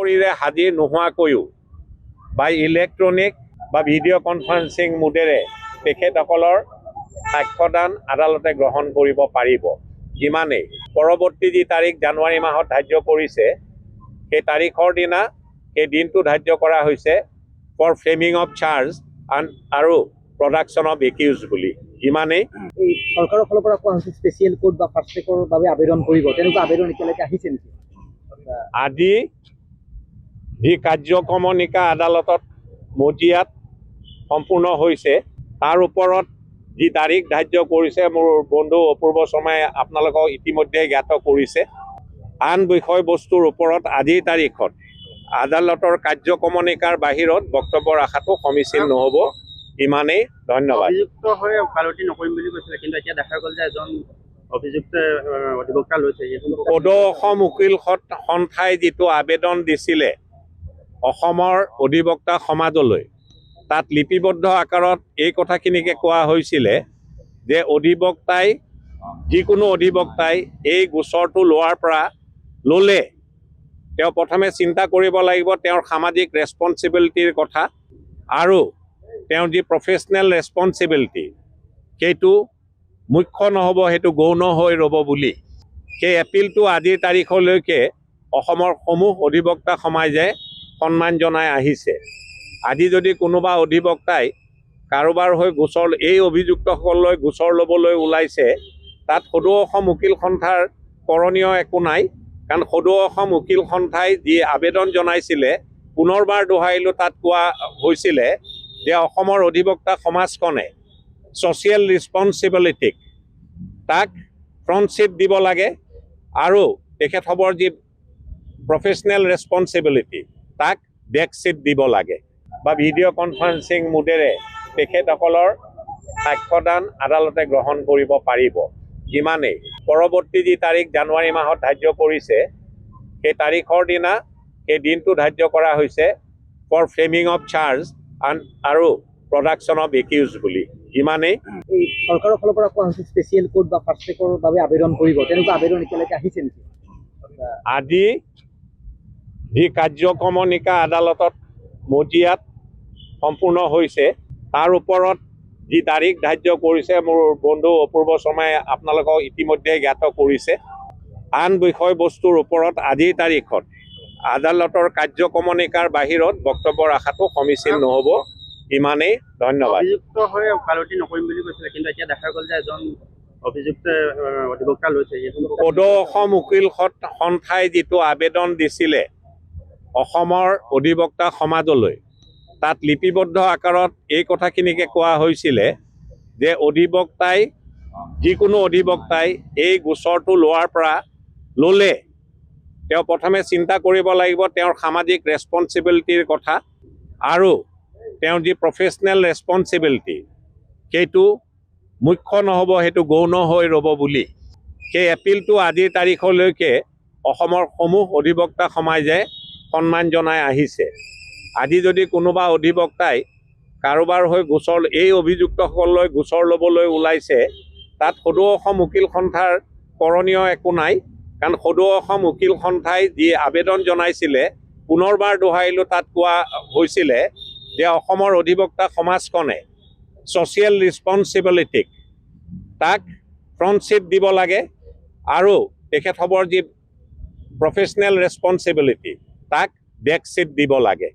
সামগ্ৰীৰে হাজিৰ নোহোৱাকৈও বা ইলেক্ট্ৰনিক বা ভিডিঅ' কনফাৰেন্সিং মোডেৰে তেখেতসকলৰ সাক্ষ্যদান আদালতে গ্ৰহণ কৰিব পাৰিব। ইমানেই। পৰৱৰ্তী যি তাৰিখ জানুৱাৰী মাহত ধাৰ্য কৰিছে, সেই তাৰিখৰ দিনা সেই দিনটো ধাৰ্য কৰা হৈছে ফৰ ফ্ৰেমিং অফ চাৰ্জ আৰু প্ৰডাকশ্যন অফ একিউজ বুলি। ইমানেই। এই চৰকাৰৰ ফালৰ পৰা কোৱা হৈছে স্পেচিয়েল কোৰ্ট বা ফাষ্ট ট্ৰেকৰ বাবে আবেদন কৰিব, তেনেকুৱা আবেদন এতিয়ালৈকে আহিছে নেকি? আজি যি কাৰ্যক্ৰমণিকা আদালতত মজিয়াত সম্পূৰ্ণ হৈছে, তাৰ ওপৰত যি তাৰিখ ধাৰ্য কৰিছে মোৰ বন্ধু অপূৰ্ব শৰ্মাই আপোনালোকক ইতিমধ্যে জ্ঞাত কৰিছে। আন বিষয়বস্তুৰ ওপৰত আজিৰ তাৰিখত আদালতৰ কাৰ্যক্ৰমণিকাৰ বাহিৰত বক্তব্য ৰখাটো সমীচীন নহ'ব। ইমানেই। ধন্যবাদ। অভিযুক্ত হৈ ওকালতি নকৰিম বুলি কৈছিলে, কিন্তু এতিয়া দেখা গ'ল যে এজন অভিযুক্ত অধিবক্তা লৈছে। সদৌ অসম উকিল সন্থাই যিটো আবেদন দিছিলে অসমৰ অধিবক্তা সমাজলৈ, তাত লিপিবদ্ধ আকাৰত এই কথাখিনিকে কোৱা হৈছিলে যে যিকোনো অধিবক্তাই এই গোচৰটো ল'লে তেওঁ প্ৰথমে চিন্তা কৰিব লাগিব তেওঁৰ সামাজিক ৰেছপনচিবিলিটিৰ কথা আৰু তেওঁৰ যি প্ৰফেচনেল ৰেছপনচিবিলিটি সেইটো মুখ্য নহ'ব, সেইটো গৌণ হৈ ৰ'ব বুলি সেই এপিলটো আজিৰ তাৰিখলৈকে অসমৰ সমূহ অধিবক্তা সমাজে সন্মান জনাই আহিছে। আজি যদি কোনোবা অধিবক্তাই কাৰোবাৰ হৈ এই অভিযুক্তসকললৈ গোচৰ ল'বলৈ ওলাইছে, তাত সদৌ অসম উকিল সন্থাৰ কৰণীয় একো নাই। কাৰণ সদৌ অসম উকিল সন্থাই যি আবেদন জনাইছিলে, পুনৰবাৰ দোহাৰিলোঁ, তাত কোৱা হৈছিলে যে অসমৰ অধিবক্তা সমাজখনে ছ'চিয়েল ৰেছপনচিবিলিটিক তাক ফ্ৰণ্ট ছিট দিব লাগে আৰু তেখেতসবৰ যি প্ৰফেচনেল ৰেছপনচিবিলিটি তাক বেক ছিট দিব লাগে বা ভিডিঅ' কনফাৰেন্সিং মোডেৰে তেখেতসকলৰ সাক্ষ্যদান আদালতে গ্ৰহণ কৰিব পাৰিব। ইমানেই। পৰৱৰ্তী যি তাৰিখ জানুৱাৰী মাহত ধাৰ্য কৰিছে, সেই তাৰিখৰ দিনা সেই দিনটো ধাৰ্য কৰা হৈছে ফৰ ফ্ৰেমিং অফ চাৰ্জ আৰু প্ৰডাকশ্যন অফ একিউজ বুলি। ইমানেই। এই চৰকাৰৰ ফালৰ পৰা কোৱা হৈছে স্পেচিয়েল কোৰ্ট বা ফাষ্ট ট্ৰেকৰ বাবে আবেদন কৰিব, তেনেকুৱা আবেদন এতিয়ালৈকে আহিছে নেকি? আজি যি কাৰ্যক্ৰমণিকা আদালতত মজিয়াত সম্পূৰ্ণ হৈছে, তাৰ ওপৰত যি তাৰিখ ধাৰ্য কৰিছে মোৰ বন্ধু অপূৰ্ব শৰ্মাই আপোনালোকক ইতিমধ্যে জ্ঞাত কৰিছে। আন বিষয়বস্তুৰ ওপৰত আজিৰ তাৰিখত আদালতৰ কাৰ্যক্ৰমণিকাৰ বাহিৰত বক্তব্য ৰখাটো সমীচীন নহ'ব। ইমানেই। ধন্যবাদ। অভিযুক্ত হৈ ওকালতি নকৰিম বুলি কৈছিলে, কিন্তু এতিয়া দেখা গ'ল যে এজন অভিযুক্ত অধিবক্তা লৈছে। সদৌ অসম উকিল সন্থাই যিটো আবেদন দিছিলে অসমৰ অধিবক্তা সমাজলৈ, তাত লিপিবদ্ধ আকাৰত এই কথাখিনিকে কোৱা হৈছিলে যে যিকোনো অধিবক্তাই এই গোচৰটো ল'লে তেওঁ প্ৰথমে চিন্তা কৰিব লাগিব তেওঁৰ সামাজিক ৰেছপনচিবিলিটিৰ কথা আৰু তেওঁৰ যি প্ৰফেচনেল ৰেছপনচিবিলিটি সেইটো মুখ্য নহ'ব, সেইটো গৌণ হৈ ৰ'ব বুলি সেই এপিলটো আজিৰ তাৰিখলৈকে অসমৰ সমূহ অধিবক্তা সমাজে সন্মান জনাই আহিছে। আজি যদি কোনোবা অধিবক্তাই কাৰোবাৰ হৈ এই অভিযুক্তসকললৈ গোচৰ ল'বলৈ ওলাইছে, তাত সদৌ অসম উকিল সন্থাৰ কৰণীয় একো নাই। কাৰণ সদৌ অসম উকিল সন্থাই যি আবেদন জনাইছিলে, পুনৰবাৰ দোহাৰিলোঁ, তাত কোৱা হৈছিলে যে অসমৰ অধিবক্তা সমাজখনে ছ'চিয়েল ৰেছপনচিবিলিটিক তাক ফ্ৰণ্ট ছিট দিব লাগে আৰু তেখেতসবৰ যি প্ৰফেচনেল ৰেছপনচিবিলিটি তাক বেক ছিট দিব লাগে।